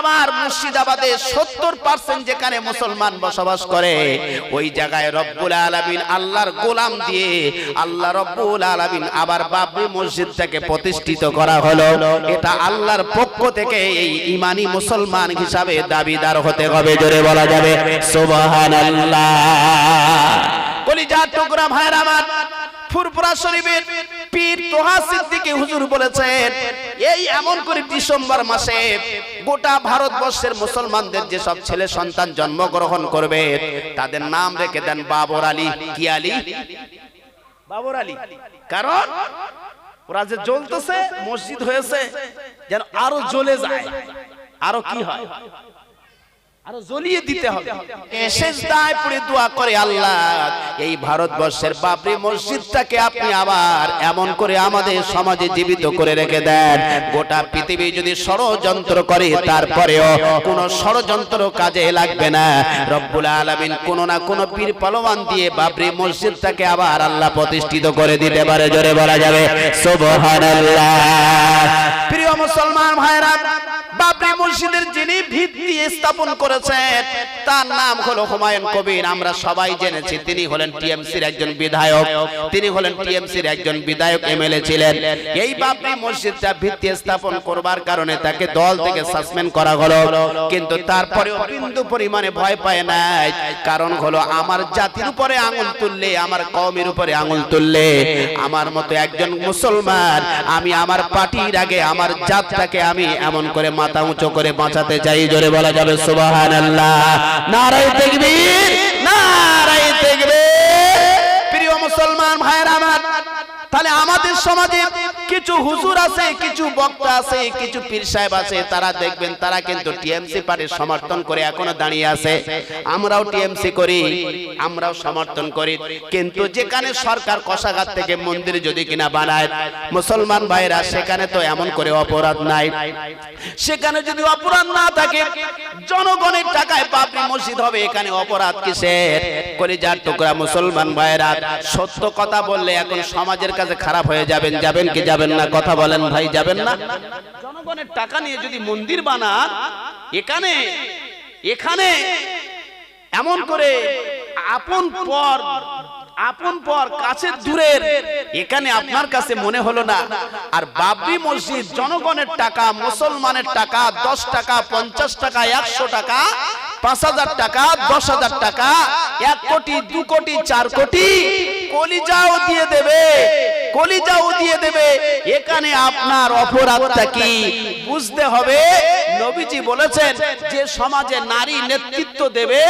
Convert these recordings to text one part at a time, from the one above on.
আবার মুর্শিদাবাদে 70% যেখানে মুসলমান বসবাস করে ওই জায়গায় রব্বুল আলামিন আল্লাহর গোলাম দিয়ে আল্লাহ রব্বুল আলামিন আবার বাবরি মসজিদটাকে প্রতিষ্ঠিত করা হলো। এটা আল্লাহর পক্ষ থেকে এই ঈমানি মুসলমান হিসাবে দাবিদার হতে হবে, জোরে বলা যাবে সুবহানাল্লাহ। কলিজার টুকরা ভাইরা আমার, ফুরফুরা শরীফের পীর তোহা সিদ্দিকী হুজুর বলেছেন, এই এমন করে ডিসেম্বর মাসে গোটা ভারতবর্ষের মুসলমানদের যে সব ছেলে সন্তান জন্মগ্রহণ করবে তাদের নাম রেখে দেন বাবর আলী। কি আলী? বাবর আলী। কারণ ওরা যে জ্বলতেছে, মসজিদ হয়েছে, যেন আরো জ্বলে যায়, আরো কি হয়, আরো জ্বলিয়ে দিতে হবে। সেজদায় পড়ে দোয়া করে, আল্লাহ এই ভারতবর্ষের বাবরি মসজিদটাকে আপনি আবার এমন করে আমাদের সমাজে জীবিত করে রেখে দেন, গোটা পৃথিবী যদি ষড়যন্ত্র করে তারপরেও কোন ষড়যন্ত্র কাজে লাগবে না। রব্বুল আলামিন কোন না কোন পীর পালোয়ান দিয়ে বাবরি মসজিদটাকে আবার আল্লাহ প্রতিষ্ঠিত করে দিতে পারে, জোরে বলা যাবে সুবহানাল্লাহ। প্রিয় মুসলমান ভাইরা, বাবরি মসজিদের যিনি ভিত্তি স্থাপন করেছেন তার নাম হলো হুমায়ুন কবির। আমরা সবাই জেনেছি তিনি হলেন টিএমসির একজন বিধায়ক, তিনি হলেন টিএমসির একজন বিধায়ক, এমএলএ ছিলেন। এই বাবরি মসজিদটা ভিত্তি স্থাপন করবার কারণে তাকে দল থেকে সাসপেন্ড করা হলো, কিন্তু তারপরেও বিন্দু পরিমাণে ভয় পায় নাই। কারণ হলো আমার জাতির উপরে আঙুল তুললে, আমার কওমের উপরে আঙুল তুললে, আমার মতো একজন মুসলমান আমি আমার পার্টির আগে আমার জাতটাকে আমি এমন করে মাথা উঁচু করে বাঁচাতে চাই, জোরে বলা যাবে সুবহানাল্লাহ। নারায়ে তাকবীর, নারায়ে তাকবীর। প্রিয় মুসলমান ভাইরা আমার, তাহলে আমাদের সমাজে কিছু হুজুর আছে, কিছু বক্তা আছে, কিছু পীর সাহেব আছে, তারা দেখবেন তারা কিন্তু টিএমসি পার্টির সমর্থন করে এখনো দাঁড়িয়ে আছে। আমরাও টিএমসি করি, আমরাও সমর্থন করি, কিন্তু যেখানে সরকার কোষাগার থেকে মন্দির যদি কিনা বানায় মুসলমান ভাইরা, সেখানে তো এমন করে অপরাধ নাই। সেখানে যদি অপরাধ না থাকে, জনগণের টাকায় বাবরি মসজিদ হবে, এখানে অপরাধ কিসের? কলিজার টুকরা মুসলমান ভাইরা, সত্য কথা বললে এখন সমাজের কাছে খারাপ হয়ে যাবেন, যাবেন কি যাবেন না? কথা বলেন ভাই, যাবেন না? জনগণের টাকা নিয়ে যদি মন্দির বানান, এখানে এখানে এমন করে আপন পর কাছের দূরের, এখানে আপনার কাছে মনে হলো না। আর বাবরি মসজিদ জনগণের টাকা, মুসলমানের টাকা, 10 টাকা, 50 টাকা, 100 টাকা, 5000 টাকা, 10,000 টাকা, 1 কোটি, 2 কোটি, 4 কোটি, কলিজাও দিয়ে দেবে, কলিজাও দিয়ে দেবে। এখানে আপনার অপরাধটা কি বুঝতে হবে। নবীজি বলেছেন, যে সমাজে নারী নেতৃত্ব দেবে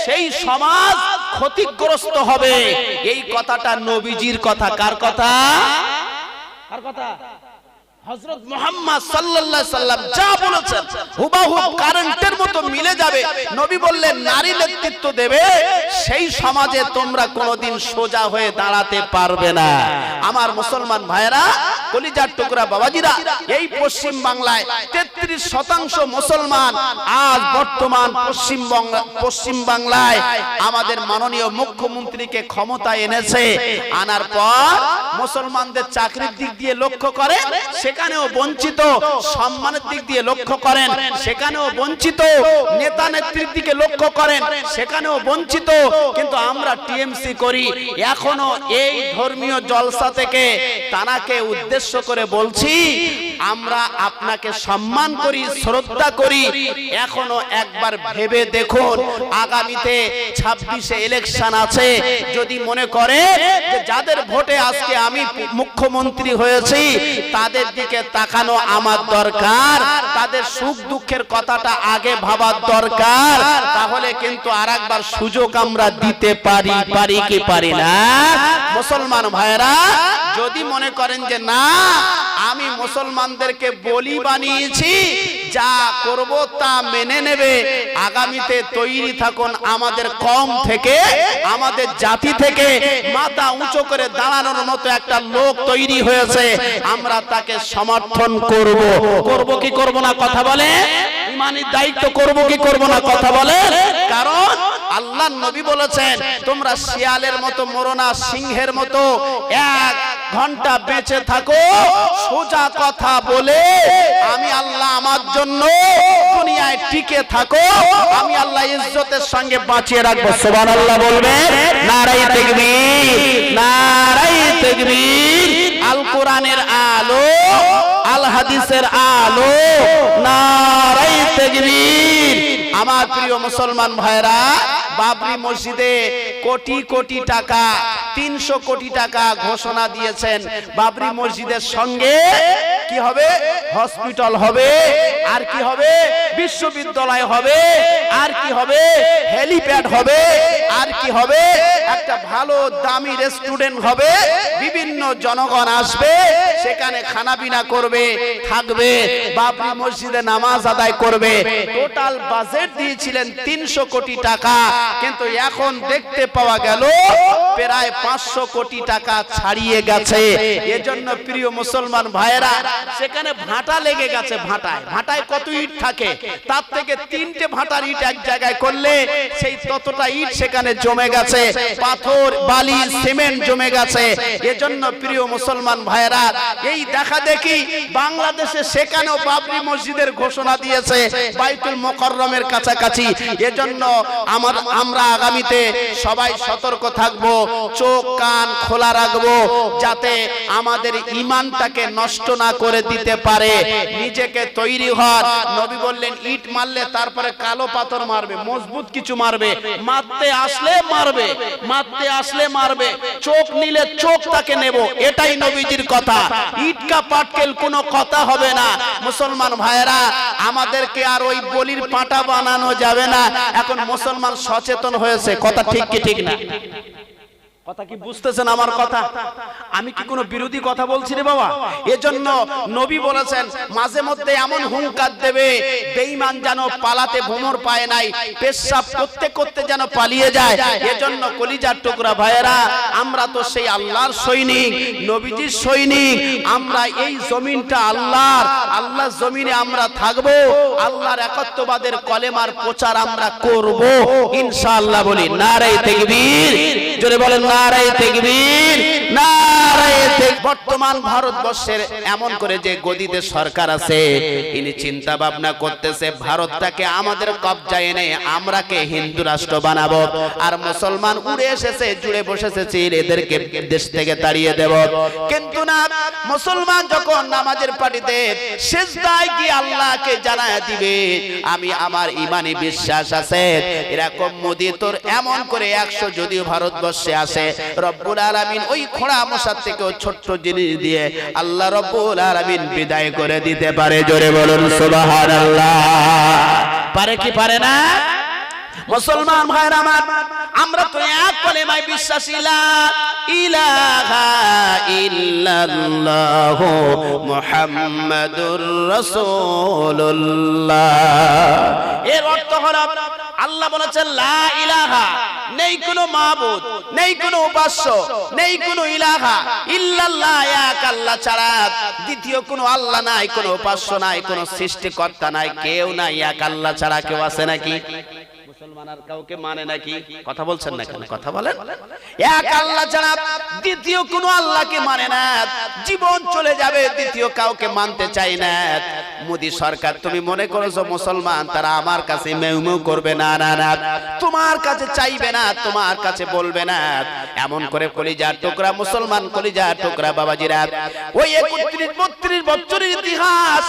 সেই সমাজ ক্ষতিগ্রস্ত হবে। এই কথাটা নবীজির কথা। কার কথা? কার কথা? হযরত মুহাম্মদ সাল্লাল্লাহু আলাইহি সাল্লাম যা বলেছেন হুবহু কারেন্টের মতো মিলে যাবে। নবী বললেন, নারী নেতৃত্ব দেবে সেই সমাজে তোমরা কোনোদিন সোজা হয়ে দাঁড়াতে পারবে না। আমার মুসলমান ভাইরা, কলিজার টুকরা বাবাজিরা, এই পশ্চিম বাংলায় 33% মুসলমান আজ বর্তমান পশ্চিম বাংলায় আমাদের মাননীয় মুখ্যমন্ত্রীকে ক্ষমতায় এনেছে। আনার পর মুসলমানদের চাকরির দিক দিয়ে লক্ষ্য করে, সেখানেও বঞ্চিত, সম্মানের দিক দিয়ে লক্ষ্য করেন, সেখানেও বঞ্চিত, নেতা নেত্রীর দিকে লক্ষ্য করেন, সেখানেও বঞ্চিত। কিন্তু আমরা টিএমসি করি, এখনো এই ধর্মীয় জলসা থেকে তানাকে উদ্দেশ্য করে বলছি, আমরা আপনাকে সম্মান করি, শ্রদ্ধা করি। এখনো একবার ভেবে দেখুন, আগামীতে 26-এ ইলেকশন আছে, যদি মনে করে যে যাদের ভোটে আজকে আমি মুখ্যমন্ত্রী হয়েছি তাদের দিকে তাকানো আমার দরকার, তাদের সুখ দুঃখের কথাটা আগে ভাবার দরকার, তাহলে কিন্তু আরেকবার সুযোগ আমরা দিতে পারি কি পারি না? মুসলমান ভাইরা, যদি মনে করেন যে না আমি মুসলমানদেরকে বলি বানিয়েছি, যা করব তা মেনে নেবে, আগামীতে তৈরি থাকুন। আমাদের কম থেকে, আমাদের জাতি থেকে মাথা উঁচু করে দাঁড়ানোর মতো একটা লোক তৈরি হয়েছে, আমরা তাকে সমর্থন করব কি করব না? কথা বলে ইমানি দায়িত্ব করব কি করব না? কথা বলে। কারণ আল্লাহর নবী বলেছেন, তোমরা শিয়ালের মতো মরো না, সিংহের মতো 1 ঘন্টা বেঁচে থাকো সোজা কথা বলে। আমি আল্লাহ আমার জন্য দুনিয়ায় টিকে থাকো, আমি আল্লাহ ইজ্জতের সঙ্গে বাঁচিয়ে রাখবো। সুবহানাল্লাহ বলবেন। নারায়ে তাকবীর, নারায়ে তাকবীর। আল কোরআনের আলো, আল হাদিসের আলো, নারায়ে তাকবীর। আমার প্রিয় মুসলমান ভাইরা, বাবরি মসজিদে কোটি কোটি টাকা, 300 কোটি টাকা ঘোষণা দিয়েছেন। বাবরি মসজিদের সঙ্গে কি হবে? হসপিটাল হবে, আর কি হবে? বিশ্ববিদ্যালয় হবে, আর কি হবে? হেলিপ্যাড হবে, আর কি হবে? একটা ভালো দামি রেস্টুরেন্ট হবে, বিভিন্ন জনগণ আসবে, সেখানে খানাপিনা করবে, থাকবে, বাবরি মসজিদে নামাজ আদায় করবে। টোটাল বাজেট দিয়েছিলেন 300 কোটি টাকা, কিন্তু এখন দেখতে পাওয়া গেল প্রায় 500 কোটি টাকা ছাড়িয়ে গেছে। এজন্য প্রিয় মুসলমান ভাইয়েরা, সেখানে ভাটা লেগে গেছে। ভাটায় কত ইট থাকে, তার থেকে 3টে ভাটার ইট এক জায়গায় করলে সেই ততটা ইট সেখানে জমে গেছে, পাথর, বালি, সিমেন্ট জমে গেছে। এজন্য প্রিয় মুসলমান ভাইয়েরা, এই দেখা দেখি বাংলাদেশে সেখানেও বাবরি মসজিদের ঘোষণা দিয়েছে, বাইতুল মুকাররমের কাছাকাছি। এজন্য আমরা আগামীতে সবাই সতর্ক থাকবো, চোখ কান খোলা রাখবো, যাতে আমাদের ঈমানটাকে নষ্ট না করে দিতে পারে। নিজেকে তৈরি হন। নবী বললেন, ইট মারলে তারপরে কালো পাথর মারবে, মজবুত কিছু মারবে, মারতে আসলে মারবে, মারতে আসলে মারবে, চোখ নিলে চোখ তাকে নেব, এটাই নবীজির কথা। ইটকা পাটকেল কোনো কথা হবে না। মুসলমান ভাইয়েরা, আমাদেরকে আর ওই বলির পাঁটা বানানো যাবে না। এখন মুসলমান সচেতন হয়েছে, কথা ঠিক কি ঠিক না? কথা কি বুঝতেছেন আমার কথা? আমি কি কোনো বিরোধী কথা বলছি রে বাবা? এজন্য নবী বলেছেন, মাঝে মধ্যে এমন হুঙ্কার দেবে, বেঈমান যেন পালাতে ভ্রমর পায় নাই, পেশাব করতে করতে যেন পালিয়ে যায়। এজন্য কলিজার টুকরা ভাইয়েরা, আমরা তো সেই আল্লাহর সৈনিক, নবীজির সৈনিক। আমরা এই জমিনটা আল্লাহর, আল্লাহর জমিনে আমরা থাকবো, আল্লাহর একত্ববাদের কলেমার প্রচার আমরা করব ইনশাআল্লাহ। বলি নারায়ে তাকবীর, জোরে বলেন নারায়ে তাকবীর, নারায়ে তাকবীর। বর্তমান ভারতবর্ষের এমন করে যে গদিতে সরকার আছে, ইনি চিন্তা ভাবনা করতেছে ভারতটাকে আমাদের কবজায় এনে আমরাকে হিন্দু রাষ্ট্র বানাবো, আর মুসলমান উড়ে এসেছে, জুড়ে বসেছে, এদেরকে দেশ থেকে তাড়িয়ে দেব। কিন্তু না, মুসলমান যখন নামাজের পাটিতে সিজদায় গিয়ে আল্লাহকে জানায় দিবে, আমি আমার ঈমানি বিশ্বাস আছে, এরকম মোদি তোর এমন করে 100 যদিও ভারতবর্ষে আসে, রব্বুল আলামিন ওই খোঁড়া মশার থেকেও ছোট্ট জিনিস দিয়ে আল্লাহ রব্বুল আলামিন বিদায় করে দিতে পারে। জোরে বলুন সুবহানাল্লাহ। পারে কি পারে না? মুসলমান ভাইরা আমার, আমরা তো এক কলেমায় বিশ্বাসী, লা ইলাহা ইল্লাল্লাহ মুহাম্মাদুর রাসূলুল্লাহ। এর অর্থ হলো, আল্লাহ বলেছেন লা ইলাহা, নেই কোনো মাবুদ, নেই কোনো উপাস্য, নেই কোনো ইলাহা ইল্লাল্লাহ, এক আল্লাহ ছাড়া দ্বিতীয় কোনো আল্লাহ নাই, কোনো উপাস্য নাই, কোনো সৃষ্টিকর্তা নাই, কেউ নাই। এক আল্লাহ ছাড়া কেউ আছে নাকি? মুসলমান আর কাউকে মানে নাকি? কথা বলছেন না কেন? কথা বলেন। এক আল্লাহ ছাড়া দ্বিতীয় কোনো আল্লাহকে মানে না, জীবন চলে যাবে, দ্বিতীয় কাউকে মানতে চাই না। মোদি সরকার, তুমি মনে করেছো মুসলমান তারা আমার কাছে মেউ মেউ করবে? না না না, তোমার কাছে চাইবে না, তোমার কাছে বলবে না। এমন করে কলিজার টুকরা মুসলমান, কলিজার টুকরা বাবাজিরা, ওই 31-32 বছরের ইতিহাস